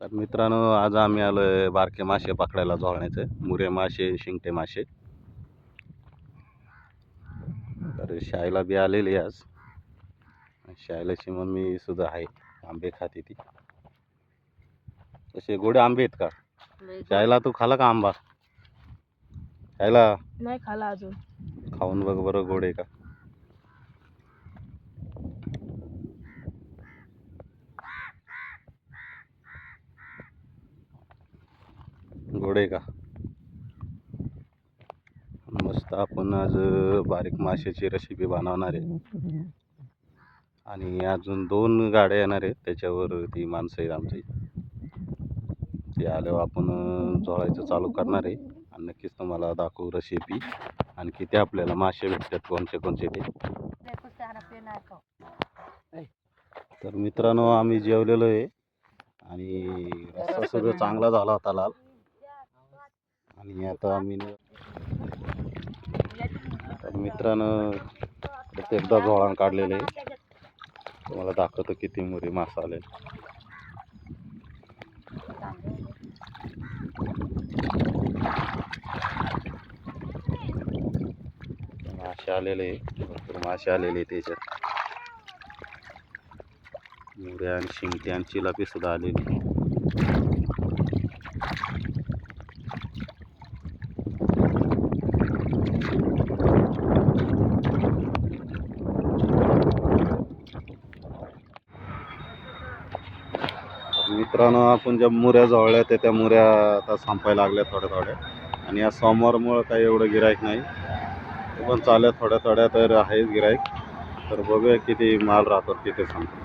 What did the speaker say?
तर मित्रांनो, आज आम्ही आलोय बारके मासे पकडायला झोळण्याचे, मुरे मासे, शिंगटे मासे. तर शाळेला बी आलेली आज. शाळेलाची मम्मी सुद्धा आहे, आंबे खाते ती. तसे गोडे आंबे आहेत का शाळेला? तू खाला का आंबा? शाळेला नाही खाला अजून. खाऊन बघ बरं, गोड आहे का? गोड आहे का? मस्त. आपण आज बारीक माशाची रेसिपी बनवणार आहे आणि अजून 2 गाड्या येणार आहेत, त्याच्यावर ती माणसं आहेत आमची. ते आल्यावर आपण झोळायचं चालू करणार आहे आणि नक्कीच तुम्हाला दाखवू रेसिपी आणि किती आपल्याला मासे भेटतात, कोणते कोणते ते. तर मित्रांनो, आम्ही जेवलेलो आहे आणि रस्सा सुद्धा चांगला झाला होता, लाल. आणि आता आम्ही तर मित्रांनो एकदा झोळान काढलेले तुम्हाला दाखवतो किती मुरी मासा आले. मासे आलेले, भरपूर मासे आलेले त्याच्यात. मुऱ्या आणि शिंगटे आणि चिलापी सुद्धा आलेली. मित्रांनो, आपण ज्या मुऱ्या जवळल्या त्या मुऱ्या आता संपायला लागल्या थोड्या थोड्या. आणि या सोमवारमुळं काही एवढं गिराईक नाही, ते पण चालल्या थोड्या थोड्या. तर आहेच गिराईक. तर बघूया किती माल राहतात तिथे सांगतो.